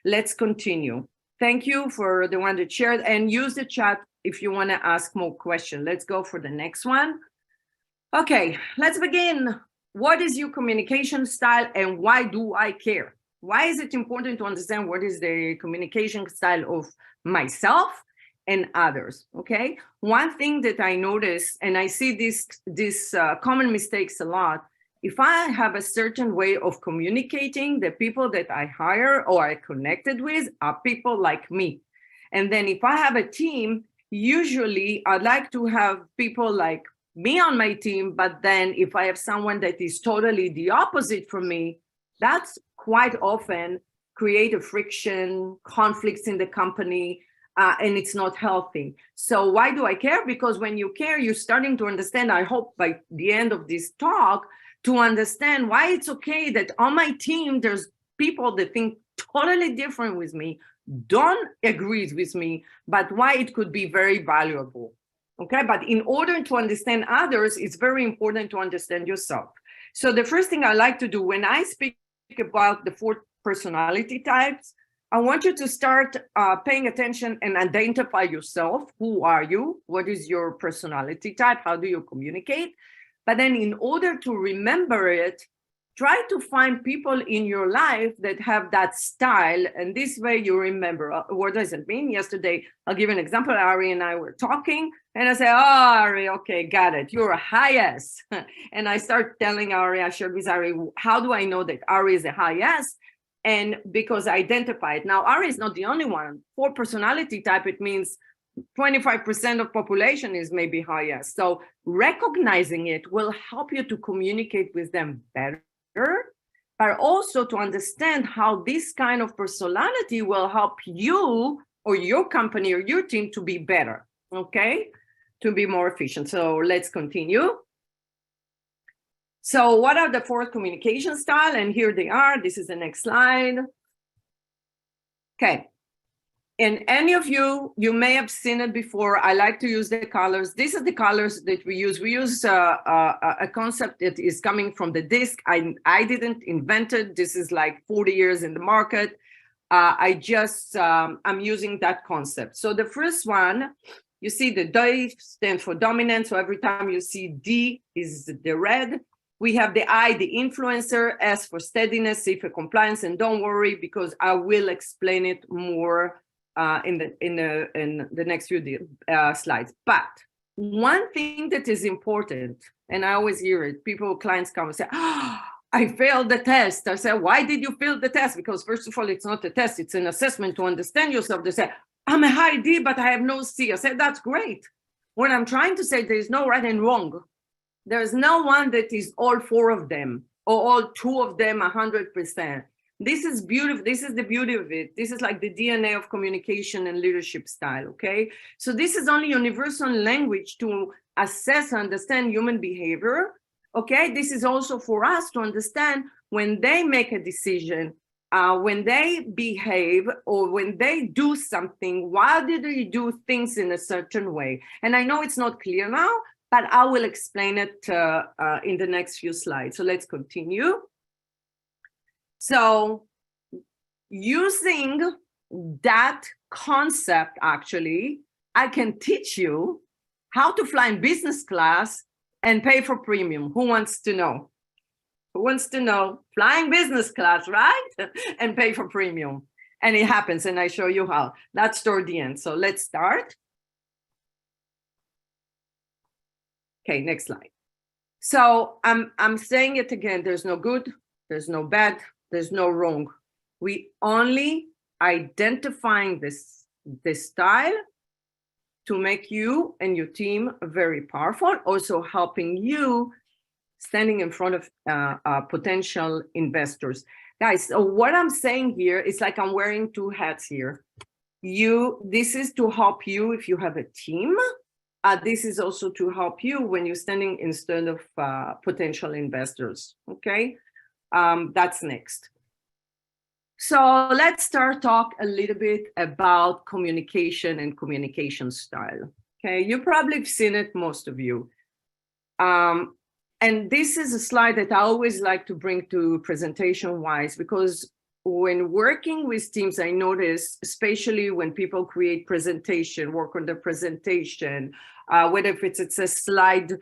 Let's continue. Thank you for the one that shared, and use the chat if you want to ask more questions. Let's go for the next one. Okay, let's begin. What is your communication style and why do I care? Why is it important to understand what is the communication style of myself and others? Okay, one thing that I notice, and I see this common mistakes a lot, if I have a certain way of communicating, the people that I hire or I connected with are people like me. And then if I have a team, usually I'd like to have people like me on my team, but then if I have someone that is totally the opposite from me, that's quite often create a friction, conflicts in the company, and it's not healthy. So why do I care? Because when you care, you're starting to understand, I hope by the end of this talk, to understand why it's okay that on my team, there's people that think totally different with me, don't agree with me, but why it could be very valuable. Okay, but in order to understand others, it's very important to understand yourself. So the first thing I like to do when I speak about the 4 personality types, I want you to start paying attention and identify yourself. Who are you? What is your personality type? How do you communicate? But then in order to remember it, try to find people in your life that have that style. And this way you remember. What does it mean? Yesterday, I'll give an example. Ari and I were talking and I say, oh, Ari, okay, got it. You're a high S. And I start telling Ari, I shared with Ari, how do I know that Ari is a high S? And because I identify it. Now, Ari is not the only one. For personality type, it means 25% of population is maybe high S. So recognizing it will help you to communicate with them better, but also to understand how this kind of personality will help you or your company or your team to be better, okay? To be more efficient. So let's continue. So what are the 4 communication style? And here they are. This is the next slide. Okay. And any of you may have seen it before. I like to use the colors. These are the colors that we use. We use a concept that is coming from the disc. I didn't invent it. This is like 40 years in the market. I'm using that concept. So the first one, you see the D stands for dominant. So every time you see D is the red. We have the I, the influencer, S for steadiness, C for compliance, and don't worry because I will explain it more in the next few slides. But one thing that is important, and I always hear it, clients come and say, oh, I failed the test. I say, why did you fail the test? Because first of all, it's not a test, it's an assessment to understand yourself. They say, I'm a high D, but I have no C. I said, that's great. When I'm trying to say there is no right and wrong, there's no one that is all 4 of them or all 2 of them 100%. This is beautiful. This is the beauty of it. This is like the DNA of communication and leadership style, okay? So this is only universal language to assess and understand human behavior, okay? This is also for us to understand when they make a decision, when they behave or when they do something, why did they do things in a certain way? And I know it's not clear now, but I will explain it in the next few slides. So let's continue. So using that concept, actually, I can teach you how to fly in business class and pay for premium. Who wants to know? Who wants to know? Flying business class, right? And pay for premium. And it happens, and I show you how. That's toward the end. So let's start. Okay, next slide. So I'm saying it again, there's no good, there's no bad, there's no wrong. We only identifying this style to make you and your team very powerful, also helping you standing in front of potential investors. Guys, so what I'm saying here is like I'm wearing 2 hats here. This is to help you if you have a team. This is also to help you when you're standing instead of potential investors, okay? That's next. So let's start talk a little bit about communication and communication style, okay? You probably have seen it, most of you. And this is a slide that I always like to bring to presentation-wise, because when working with teams, I notice, especially when people create presentation, work on the presentation, whether if it's a slide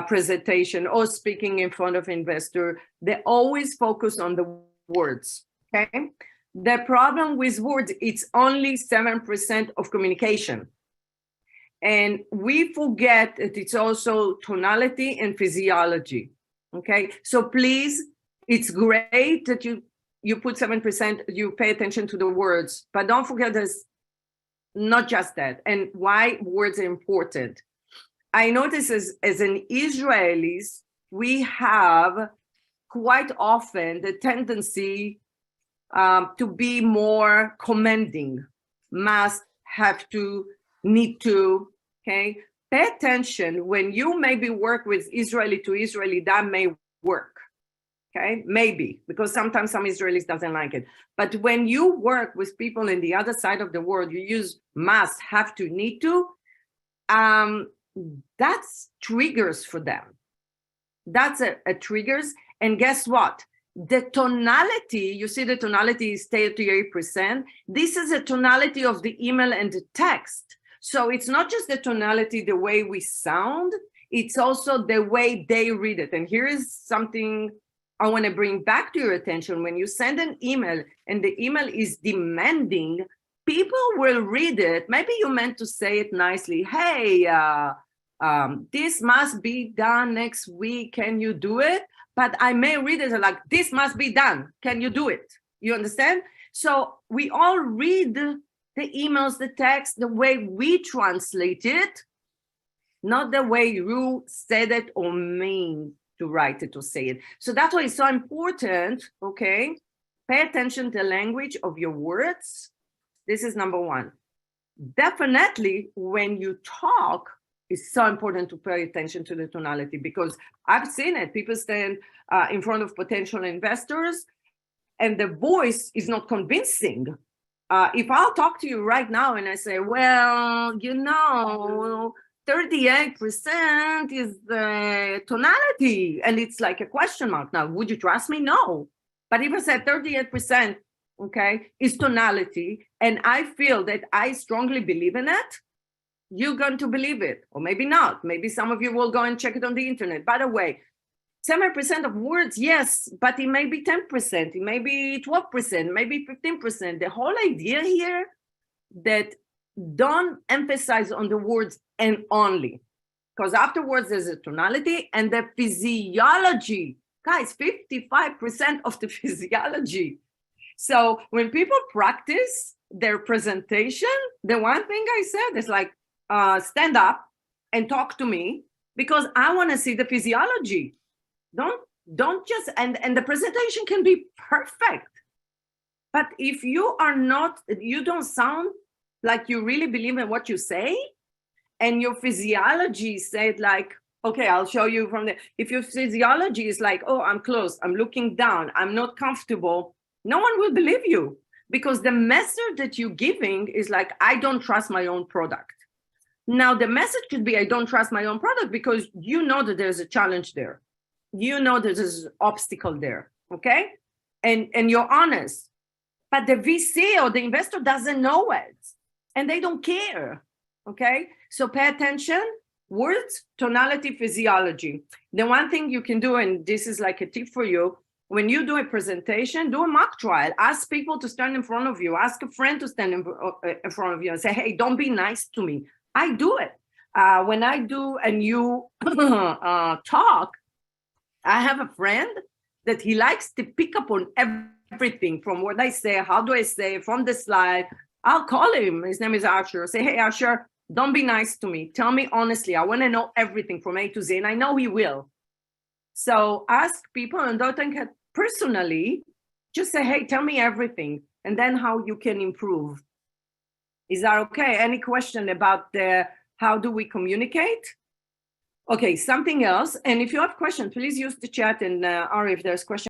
presentation or speaking in front of investor, they always focus on the words, okay? The problem with words, it's only 7% of communication. And we forget that it's also tonality and physiology, okay? So please, it's great that you put 7%, you pay attention to the words, but don't forget there's not just that. And why words are important. I notice as an Israelis, we have quite often the tendency to be more commending, must, have to, need to, okay? Pay attention when you maybe work with Israeli to Israeli, that may work, okay? Maybe, because sometimes some Israelis doesn't like it. But when you work with people in the other side of the world, you use must, have to, need to, that's triggers for them. That's a triggers. And guess what? The tonality, you see the tonality is 38%. This is a tonality of the email and the text. So it's not just the tonality, the way we sound, it's also the way they read it. And here is something I want to bring back to your attention. When you send an email and the email is demanding, people will read it. Maybe you meant to say it nicely. Hey, this must be done next week. Can you do it? But I may read it like, this must be done. Can you do it? You understand? So we all read the emails, the text, the way we translate it, not the way you said it or mean to write it or say it. So that's why it's so important, okay? Pay attention to the language of your words. This is number one. Definitely when you talk, it's so important to pay attention to the tonality, because I've seen it. People stand in front of potential investors and the voice is not convincing. If I'll talk to you right now and I say, well, 38% is the tonality, and it's like a question mark. Now, would you trust me? No. But if I said 38%, okay, is tonality, and I feel that I strongly believe in it, you're going to believe it, or maybe not. Maybe some of you will go and check it on the internet. By the way, 7% of words, yes, but it may be 10%, it may be 12%, maybe 15%. The whole idea here that don't emphasize on the words and only, because afterwards there's a tonality and the physiology. Guys, 55% of the physiology. So when people practice their presentation, the one thing I said is like, stand up and talk to me, because I want to see the physiology. Don't just, and the presentation can be perfect. But if you don't sound like you really believe in what you say, and your physiology said like, okay, I'll show you from there. If your physiology is like, oh, I'm close, I'm looking down, I'm not comfortable, no one will believe you, because the message that you're giving is like, I don't trust my own product. Now, the message could be, I don't trust my own product, because you know that there's a challenge there. You know there's an obstacle there, okay? And you're honest. But the VC or the investor doesn't know it, and they don't care, okay? So pay attention, words, tonality, physiology. The one thing you can do, and this is like a tip for you, when you do a presentation, do a mock trial. Ask people to stand in front of you. Ask a friend to stand in front of you and say, hey, don't be nice to me. I do it. When I do a new talk, I have a friend that he likes to pick up on everything from what I say, how do I say, from the slide. I'll call him. His name is Asher. Say, hey, Asher, don't be nice to me. Tell me honestly. I want to know everything from A to Z, and I know he will. So ask people and don't take it personally. Just say, hey, tell me everything, and then how you can improve. Is that okay? Any question about how do we communicate? Okay, something else. And if you have questions, please use the chat, and or if there's questions.